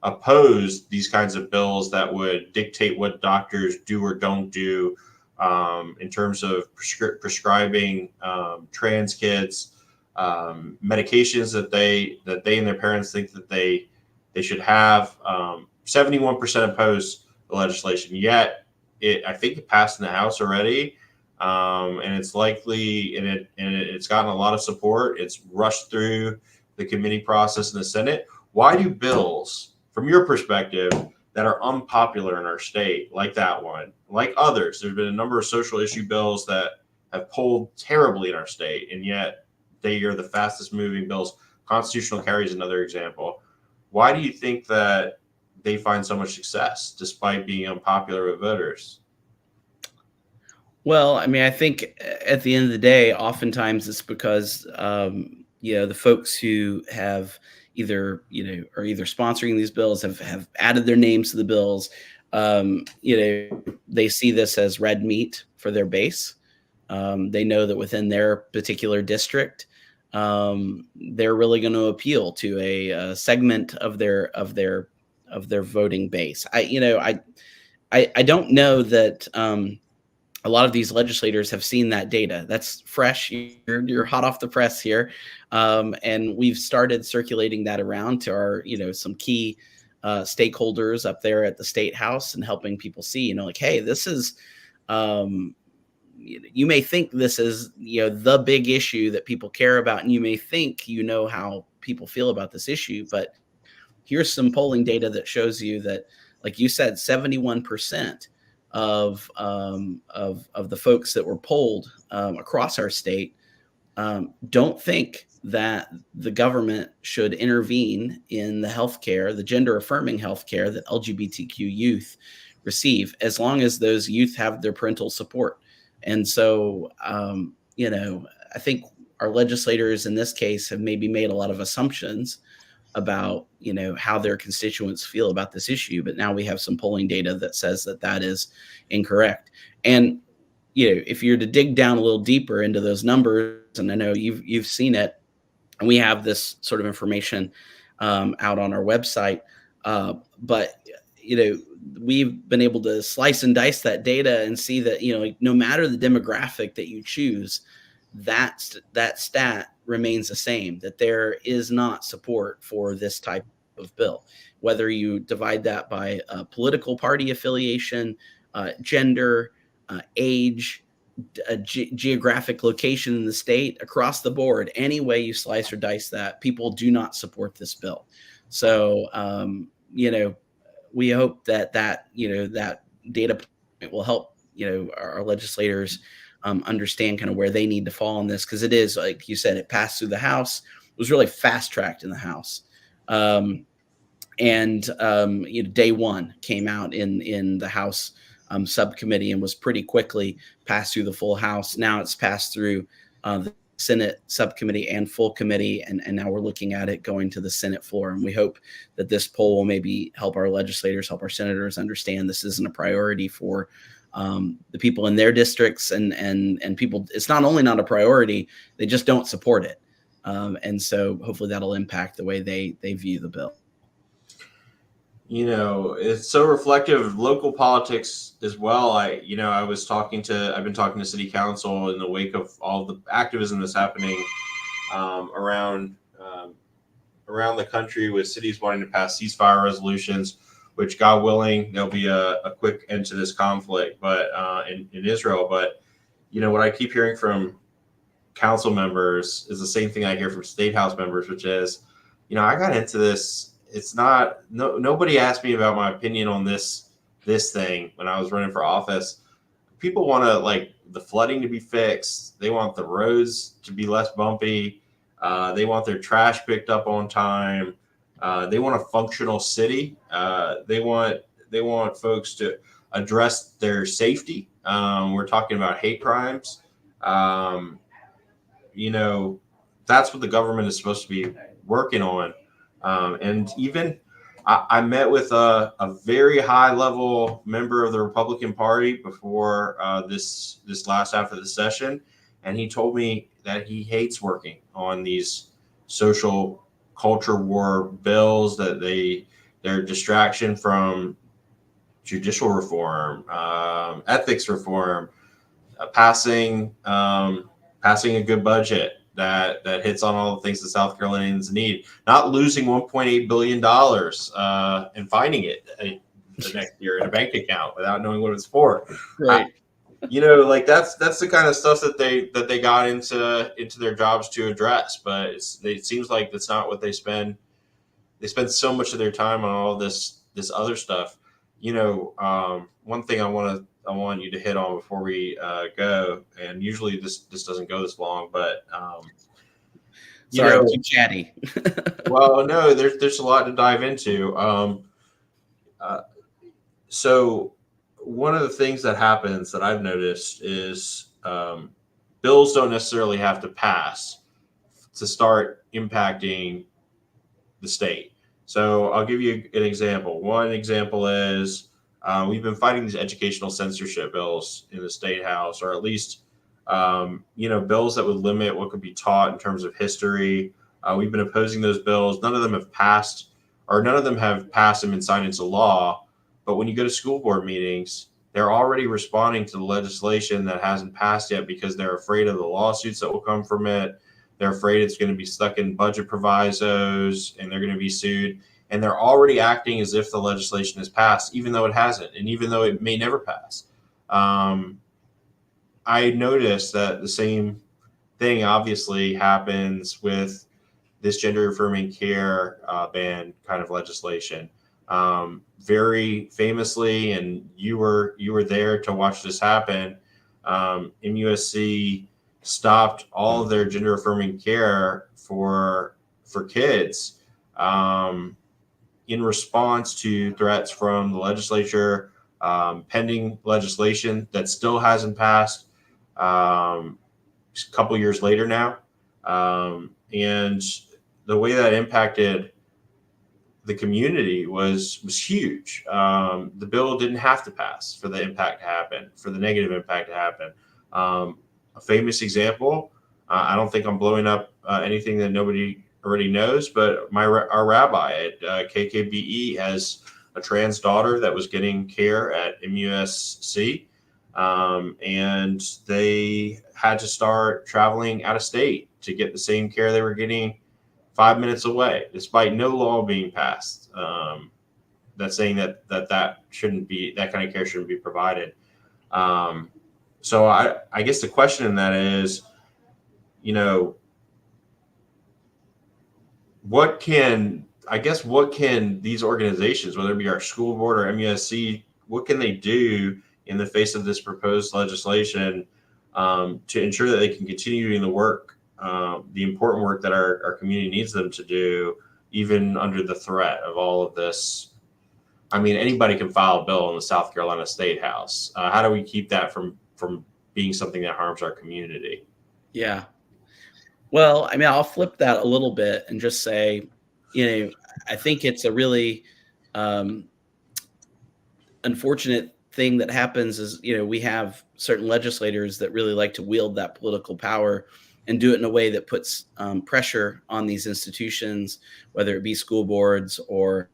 Speaker 1: opposed these kinds of bills that would dictate what doctors do or don't do in terms of prescribing trans kids medications that they and their parents think that they should have. 71% opposed the legislation, yet I think it passed in the House already. And it's likely, and it's gotten a lot of support. It's rushed through the committee process in the Senate. Why do bills, from your perspective, that are unpopular in our state, like that one, like others, there's been a number of social issue bills that have polled terribly in our state, and yet they are the fastest moving bills. Constitutional carry is another example. Why do you think that they find so much success despite being unpopular with voters?
Speaker 8: Well, I think at the end of the day, oftentimes it's because, the folks who have either sponsoring these bills have added their names to the bills. They see this as red meat for their base. They know that within their particular district, they're really going to appeal to a segment of their voting base. I don't know that a lot of these legislators have seen that data. That's fresh. You're hot off the press here. And we've started circulating that around to our, some key stakeholders up there at the State House, and helping people see, hey, this is, you may think this is, the big issue that people care about, and you may think how people feel about this issue, but here's some polling data that shows you that, like you said, 71% of the folks that were polled across our state don't think that the government should intervene in the healthcare, the gender affirming healthcare that LGBTQ youth receive, as long as those youth have their parental support. And so, I think our legislators in this case have maybe made a lot of assumptions about, how their constituents feel about this issue. But now we have some polling data that says that that is incorrect. And, if you're to dig down a little deeper into those numbers, and I know you've seen it, and we have this sort of information out on our website, but we've been able to slice and dice that data and see that no matter the demographic that you choose, that stat remains the same, that there is not support for this type of bill, whether you divide that by political party affiliation, gender, age, geographic location in the state, across the board. Any way you slice or dice that, people do not support this bill. So we hope that that data point will help our legislators understand kind of where they need to fall on this, because it is, like you said, it passed through the House. It was really fast tracked in the House, day one came out in the House subcommittee and was pretty quickly passed through the full House. Now it's passed through the Senate subcommittee and full committee, and now we're looking at it going to the Senate floor. And we hope that this poll will maybe help our legislators, help our senators understand this isn't a priority for the people in their districts, and people. It's not only not a priority, they just don't support it. And so hopefully that'll impact the way they view the bill.
Speaker 1: It's so reflective of local politics as well. I've been talking to city council in the wake of all the activism that's happening around the country, with cities wanting to pass ceasefire resolutions, which, God willing, there'll be a quick end to this conflict, but in Israel. But what I keep hearing from council members is the same thing I hear from state house members, which is, I got into this. It's not, nobody asked me about my opinion on this thing when I was running for office. People want the flooding to be fixed. They want the roads to be less bumpy. They want their trash picked up on time. They want a functional city. They want folks to address their safety. We're talking about hate crimes. That's what the government is supposed to be working on. And even I met with a very high level member of the Republican Party before this last half of the session, and he told me that he hates working on these social culture war bills, that they're a distraction from judicial reform, ethics reform, passing a good budget that hits on all the things that South Carolinians need, not losing $1.8 billion and finding it the next year in a bank account without knowing what it's for.
Speaker 8: Right.
Speaker 1: That's the kind of stuff that they got into their jobs to address. But it seems like that's not what they spend. They spend so much of their time on all this other stuff. One thing I want you to hit on before we go, and usually this doesn't go this long, but
Speaker 8: sorry, I'm too chatty.
Speaker 1: Well, no, there's a lot to dive into. So one of the things that happens that I've noticed is bills don't necessarily have to pass to start impacting the state. So I'll give you an example. One example is we've been fighting these educational censorship bills in the state house, or at least, bills that would limit what could be taught in terms of history. We've been opposing those bills. None of them have passed and been signed into law. But when you go to school board meetings, they're already responding to the legislation that hasn't passed yet because they're afraid of the lawsuits that will come from it. They're afraid it's going to be stuck in budget provisos and they're going to be sued. And they're already acting as if the legislation has passed, even though it hasn't, and even though it may never pass. I noticed that the same thing obviously happens with this gender affirming care ban kind of legislation. Very famously, and you were there to watch this happen. MUSC stopped all of their gender affirming care for kids in response to threats from the legislature, pending legislation that still hasn't passed a couple years later now. And the way that impacted the community was huge. The bill didn't have to pass for the impact to happen, for the negative impact to happen. A famous example, I don't think I'm blowing up anything that nobody already knows, but our rabbi at KKBE has a trans daughter that was getting care at MUSC, and they had to start traveling out of state to get the same care they were getting 5 minutes away, despite no law being passed that's saying that shouldn't be, that kind of care shouldn't be provided. So I guess the question in that is, what can these organizations, whether it be our school board or MUSC, what can they do in the face of this proposed legislation to ensure that they can continue doing the work, the important work that our community needs them to do, even under the threat of all of this? I mean, anybody can file a bill in the South Carolina State House. How do we keep that from being something that harms our community?
Speaker 8: Yeah. Well, I mean, I'll flip that a little bit and just say, I think it's a really unfortunate thing that happens is, we have certain legislators that really like to wield that political power and do it in a way that puts pressure on these institutions, whether it be school boards or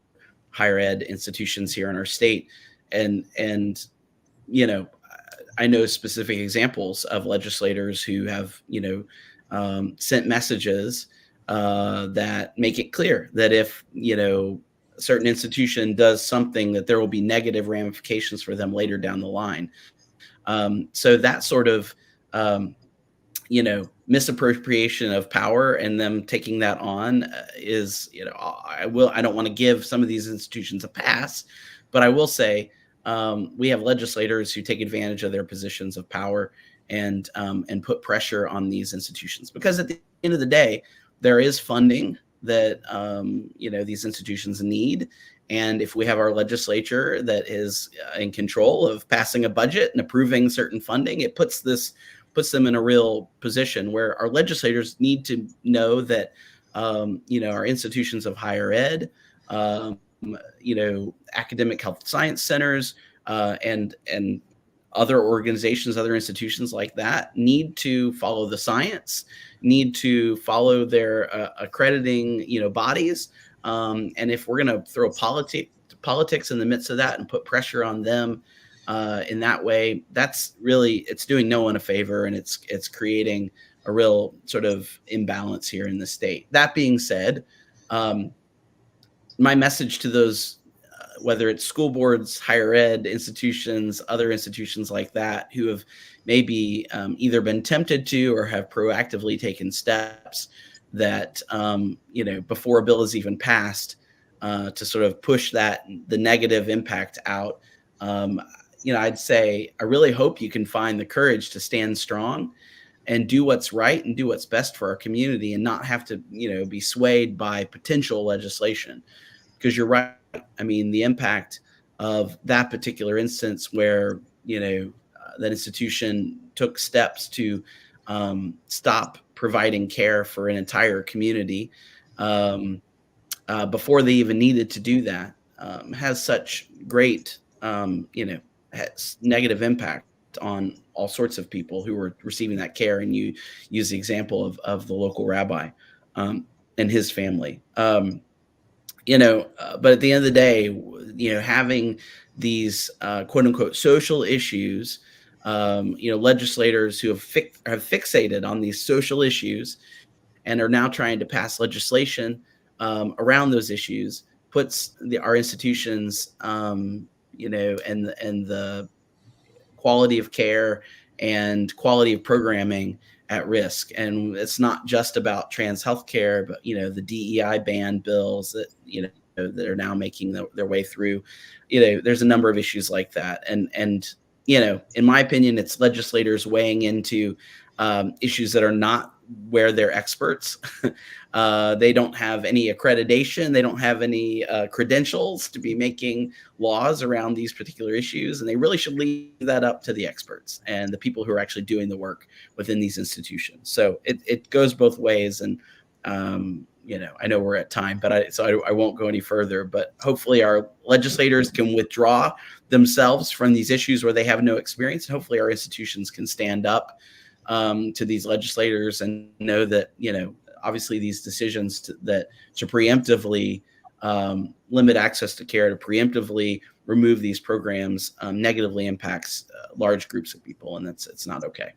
Speaker 8: higher ed institutions here in our state. And I know specific examples of legislators who have, sent messages that make it clear that if, a certain institution does something, that there will be negative ramifications for them later down the line. So that sort of, misappropriation of power and them taking that on is, I don't want to give some of these institutions a pass, but I will say we have legislators who take advantage of their positions of power and put pressure on these institutions, because at the end of the day, there is funding that these institutions need. And if we have our legislature that is in control of passing a budget and approving certain funding, it puts them in a real position where our legislators need to know that our institutions of higher ed, academic health science centers, and other organizations, other institutions like that need to follow the science, need to follow their accrediting, bodies. And if we're going to throw politics in the midst of that and put pressure on them in that way, it's doing no one a favor, and it's creating a real sort of imbalance here in the state. That being said, my message to those, whether it's school boards, higher ed institutions, other institutions like that, who have maybe either been tempted to or have proactively taken steps that, before a bill is even passed, to sort of push the negative impact out. I'd say, I really hope you can find the courage to stand strong and do what's right and do what's best for our community, and not have to, be swayed by potential legislation. Because you're right. I mean, the impact of that particular instance where, that institution took steps to stop providing care for an entire community before they even needed to do that, has such great, has negative impact on all sorts of people who were receiving that care. And you use the example of the local rabbi and his family. But at the end of the day, having these quote unquote social issues, legislators who have fixated on these social issues and are now trying to pass legislation around those issues, puts our institutions, and the quality of care and quality of programming at risk. And it's not just about trans healthcare, but the DEI ban bills that that are now making their way through. There's a number of issues like that. And in my opinion, it's legislators weighing into issues that are not where they're experts. They don't have any accreditation. They don't have any credentials to be making laws around these particular issues. And they really should leave that up to the experts and the people who are actually doing the work within these institutions. So it goes both ways. And, I know we're at time, but I won't go any further, but hopefully our legislators can withdraw themselves from these issues where they have no experience. And hopefully our institutions can stand up to these legislators and know that, obviously these decisions to preemptively limit access to care, to preemptively remove these programs negatively impacts large groups of people. And it's not okay.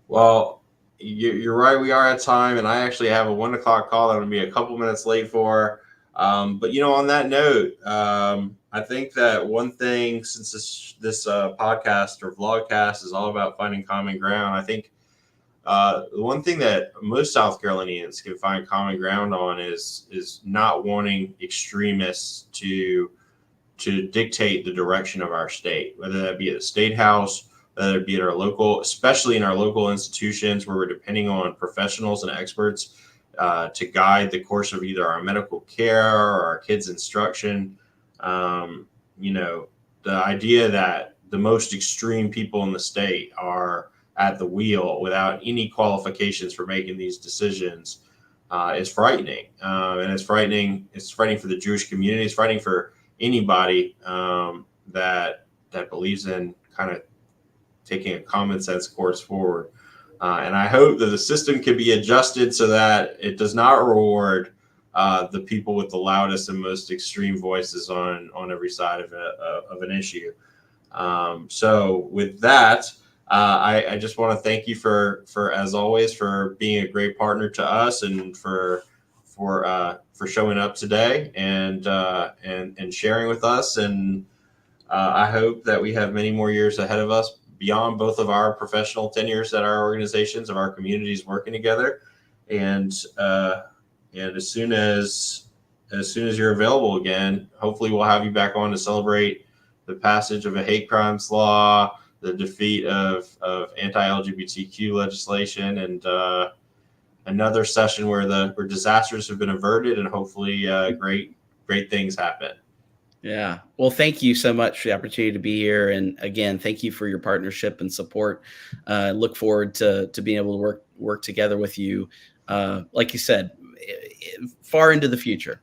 Speaker 1: Well, you're right. We are at time, and I actually have a 1 o'clock call that I'm going to be a couple minutes late for. But on that note, I think that one thing, since this podcast or vlogcast is all about finding common ground, I think the one thing that most South Carolinians can find common ground on is not wanting extremists to dictate the direction of our state, whether that be at the state house, whether it be at our local, especially in our local institutions where we're depending on professionals and experts to guide the course of either our medical care or our kids' instruction. The idea that the most extreme people in the state are at the wheel without any qualifications for making these decisions is frightening. And it's frightening. It's frightening for the Jewish community. It's frightening for anybody that believes in kind of taking a common sense course forward. And I hope that the system can be adjusted so that it does not reward the people with the loudest and most extreme voices on every side of an issue. So with that, I just want to thank you for as always for being a great partner to us and for showing up today and sharing with us. And I hope that we have many more years ahead of us beyond both of our professional tenures at our organizations, of our communities working together. And as soon as you're available again, hopefully we'll have you back on to celebrate the passage of a hate crimes law, the defeat of anti-LGBTQ legislation, and another session where disasters have been averted and hopefully great things happen.
Speaker 8: Yeah. Well, thank you so much for the opportunity to be here. And again, thank you for your partnership and support. Look forward to being able to work together with you. Like you said, far into the future.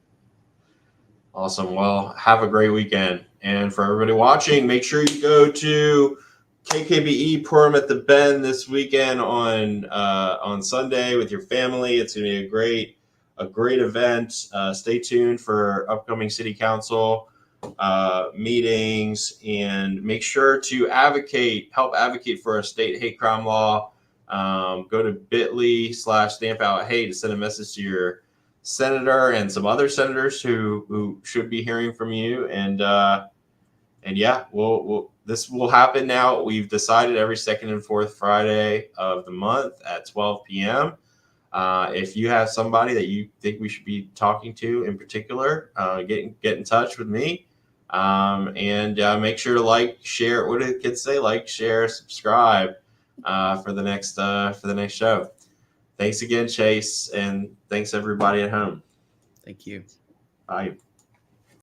Speaker 1: Awesome. Well, have a great weekend. And for everybody watching, make sure you go to KKBE Purim at the Bend this weekend on Sunday with your family. It's going to be a great event. Stay tuned for upcoming city council meetings, and make sure to help advocate for a state hate crime law. Go to bit.ly/stampout hate to send a message to your senator and some other senators who should be hearing from you. And yeah, this will happen now. We've decided every second and fourth Friday of the month at 12 p.m. If you have somebody that you think we should be talking to in particular, get in touch with me. And make sure to share. What do the kids say? Like, share, subscribe for the next show. Thanks again, Chase, and thanks everybody at home.
Speaker 8: Thank you.
Speaker 1: Bye.